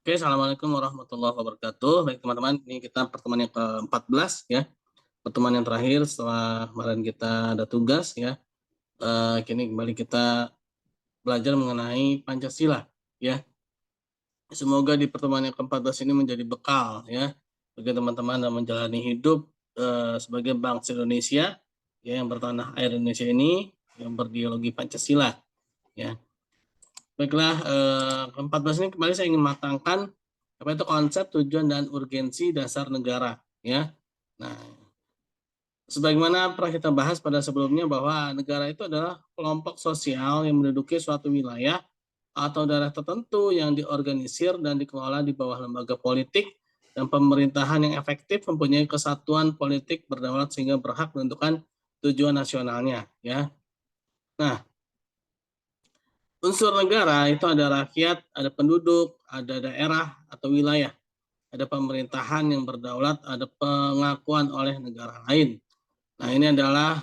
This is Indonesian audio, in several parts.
Oke, assalamualaikum warahmatullahi wabarakatuh. Baik teman-teman, ini kita pertemuan yang ke-14 ya. Pertemuan yang terakhir setelah kemarin kita ada tugas ya. Kini kembali kita belajar mengenai Pancasila ya. Semoga di pertemuan yang ke-14 ini menjadi bekal ya bagi teman-teman dalam menjalani hidup sebagai bangsa Indonesia ya yang bertanah air Indonesia ini yang berideologi Pancasila ya. Baiklah, ke-14 ini kembali saya ingin matangkan apa itu konsep, tujuan, dan urgensi dasar negara, ya. Nah, sebagaimana pernah kita bahas pada sebelumnya bahwa negara itu adalah kelompok sosial yang menduduki suatu wilayah atau daerah tertentu yang diorganisir dan dikelola di bawah lembaga politik dan pemerintahan yang efektif mempunyai kesatuan politik berdaulat sehingga berhak menentukan tujuan nasionalnya, ya. Nah, unsur negara itu ada rakyat, ada penduduk, ada daerah atau wilayah, ada pemerintahan yang berdaulat, ada pengakuan oleh negara lain. Nah, ini adalah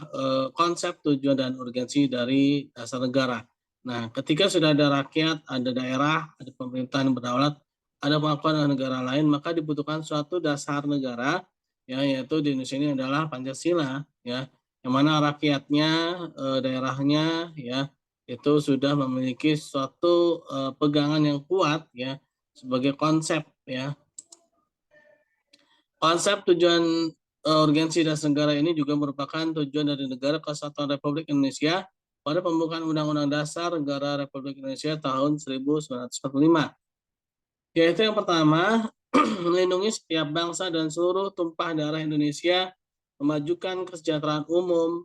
konsep, tujuan, dan urgensi dari dasar negara. Nah, ketika sudah ada rakyat, ada daerah, ada pemerintahan yang berdaulat, ada pengakuan oleh negara lain, maka dibutuhkan suatu dasar negara, ya, yaitu di Indonesia ini adalah Pancasila, ya, yang mana rakyatnya, daerahnya, ya, itu sudah memiliki suatu pegangan yang kuat, ya, sebagai konsep, ya. Konsep, tujuan, urgensi dasar negara ini juga merupakan tujuan dari Negara Kesatuan Republik Indonesia pada pembukaan Undang-Undang Dasar Negara Republik Indonesia tahun 1945. Yaitu yang pertama, melindungi setiap bangsa dan seluruh tumpah darah Indonesia, memajukan kesejahteraan umum,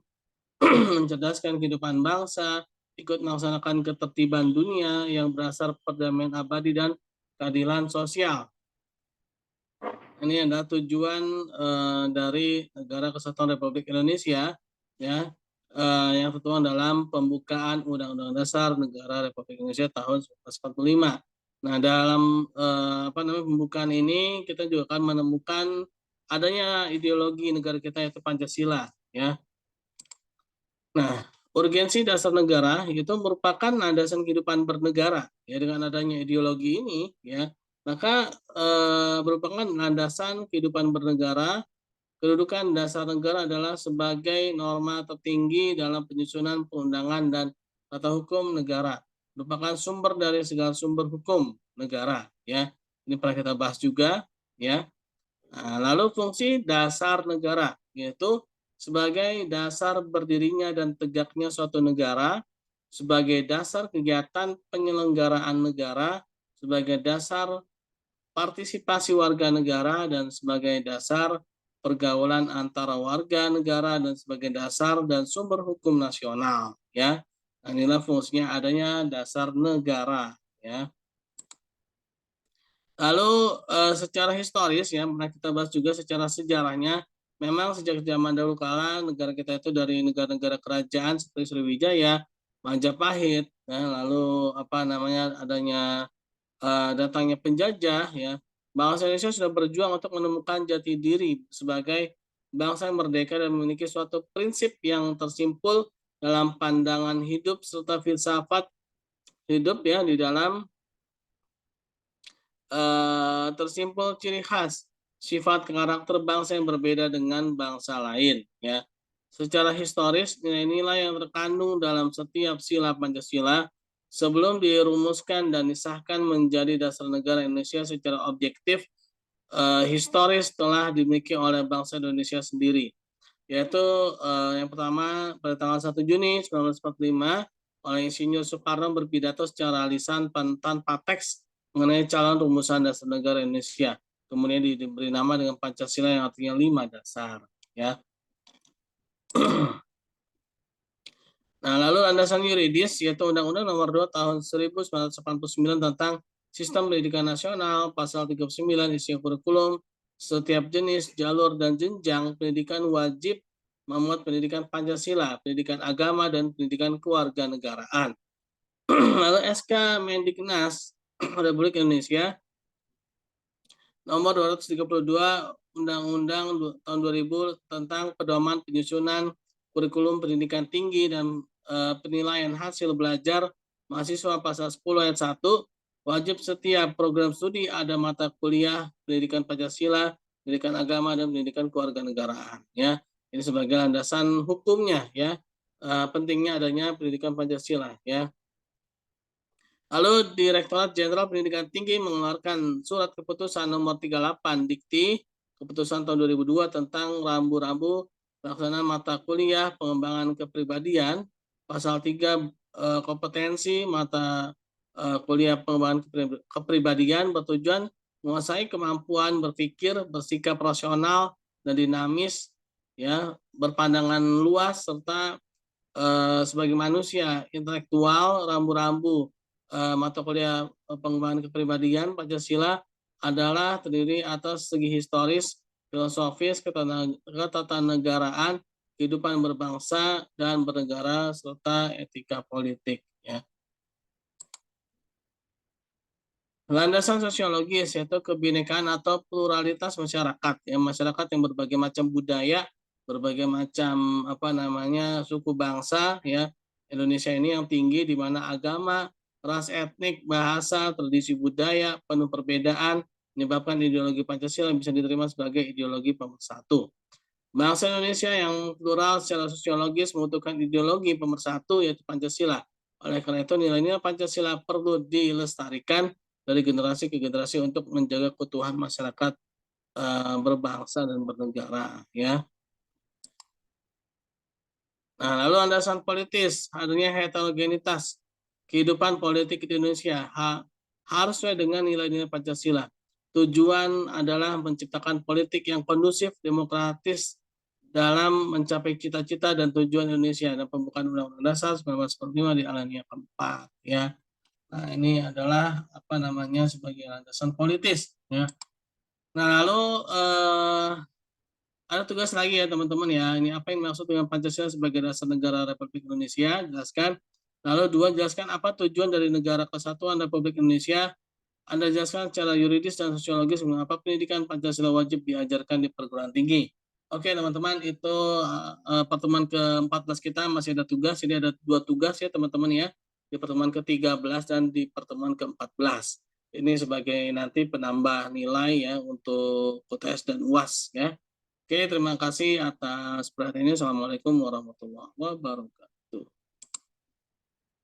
mencerdaskan kehidupan bangsa, ikut melaksanakan ketertiban dunia yang berdasar perdamaian abadi dan keadilan sosial. Ini adalah tujuan dari Negara Kesatuan Republik Indonesia, ya, yang tertuang dalam pembukaan Undang-Undang Dasar Negara Republik Indonesia tahun 1945. Nah, dalam pembukaan ini kita juga akan menemukan adanya ideologi negara kita yaitu Pancasila, ya. Nah, urgensi dasar negara itu merupakan landasan kehidupan bernegara. Ya, dengan adanya ideologi ini, ya, maka merupakan landasan kehidupan bernegara. Kedudukan dasar negara adalah sebagai norma tertinggi dalam penyusunan perundangan dan tata hukum negara. Merupakan sumber dari segala sumber hukum negara. Ya, ini pernah kita bahas juga. Ya. Nah, lalu fungsi dasar negara yaitu sebagai dasar berdirinya dan tegaknya suatu negara, sebagai dasar kegiatan penyelenggaraan negara, sebagai dasar partisipasi warga negara, dan sebagai dasar pergaulan antara warga negara, dan sebagai dasar dan sumber hukum nasional. Ya, nah, inilah fungsinya adanya dasar negara. Ya. Lalu secara historis ya pernah kita bahas juga secara sejarahnya, memang sejak zaman dahulu kala negara kita itu dari negara-negara kerajaan seperti Sriwijaya, Majapahit, ya, lalu adanya datangnya penjajah ya, bangsa Indonesia sudah berjuang untuk menemukan jati diri sebagai bangsa yang merdeka dan memiliki suatu prinsip yang tersimpul dalam pandangan hidup serta filsafat hidup ya di dalam tersimpul ciri khas, sifat karakter bangsa yang berbeda dengan bangsa lain, ya. Secara historis, nilai-nilai yang terkandung dalam setiap sila Pancasila sebelum dirumuskan dan disahkan menjadi dasar negara Indonesia secara objektif, historis telah dimiliki oleh bangsa Indonesia sendiri. Yaitu yang pertama pada tanggal 1 Juni 1945 oleh Insinyur Soekarno berpidato secara lisan tanpa teks mengenai calon rumusan dasar negara Indonesia. Kemudian diberi nama dengan Pancasila yang artinya 5 dasar. Ya. Nah, lalu landasan yuridis yaitu Undang-Undang Nomor 2 Tahun 1989 tentang Sistem Pendidikan Nasional, pasal 39 isi kurikulum, setiap jenis, jalur, dan jenjang pendidikan wajib memuat pendidikan Pancasila, pendidikan agama, dan pendidikan kewarganegaraan. Lalu SK Mendiknas Republik Indonesia Nomor 232 Undang-Undang tahun 2000 tentang pedoman penyusunan kurikulum pendidikan tinggi dan penilaian hasil belajar mahasiswa pasal 10 ayat 1 Wajib setiap program studi ada mata kuliah pendidikan Pancasila, pendidikan agama, dan pendidikan kewarganegaraan. Ya, ini sebagai landasan hukumnya. Ya, pentingnya adanya pendidikan Pancasila. Ya. Lalu Direktorat Jenderal Pendidikan Tinggi mengeluarkan surat keputusan nomor 38 Dikti keputusan tahun 2002 tentang rambu-rambu pelaksanaan mata kuliah pengembangan kepribadian, pasal 3 kompetensi mata kuliah pengembangan kepribadian bertujuan menguasai kemampuan berpikir, bersikap rasional dan dinamis, ya, berpandangan luas serta sebagai manusia intelektual. Rambu-rambu mata kuliah pengembangan kepribadian Pancasila adalah terdiri atas segi historis, filosofis, ketatanegaraan, kehidupan berbangsa dan bernegara serta etika politik. Ya. Landasan sosiologis yaitu kebinekaan atau pluralitas masyarakat, ya, masyarakat yang berbagai macam budaya, berbagai macam suku bangsa, ya. Indonesia ini yang tinggi di mana agama, ras, etnik, bahasa, tradisi budaya, penuh perbedaan menyebabkan ideologi Pancasila bisa diterima sebagai ideologi pemersatu. Bangsa Indonesia yang plural secara sosiologis membutuhkan ideologi pemersatu yaitu Pancasila. Oleh karena itu nilai-nilai Pancasila perlu dilestarikan dari generasi ke generasi untuk menjaga keutuhan masyarakat berbangsa dan bernegara, ya. Nah, lalu landasan politis, adanya heterogenitas kehidupan politik di Indonesia harus sesuai dengan nilai-nilai Pancasila. Tujuan adalah menciptakan politik yang kondusif, demokratis dalam mencapai cita-cita dan tujuan Indonesia dan pembukaan Undang-Undang Dasar 1945 di alinea keempat, ya. Nah, ini adalah sebagai landasan politis, ya. Nah, lalu ada tugas lagi ya teman-teman ya. Ini apa yang dimaksud dengan Pancasila sebagai dasar negara Republik Indonesia? Jelaskan. Lalu dua, jelaskan apa tujuan dari Negara Kesatuan Republik Indonesia. Anda jelaskan secara yuridis dan sosiologis mengapa pendidikan Pancasila wajib diajarkan di perguruan tinggi. Oke teman-teman, itu pertemuan ke-14 kita masih ada tugas. Ini ada 2 tugas ya teman-teman ya. Di pertemuan ke-13 dan di pertemuan ke-14. Ini sebagai nanti penambah nilai ya untuk UTS dan UAS ya. Oke, terima kasih atas perhatiannya. Assalamualaikum warahmatullahi wabarakatuh.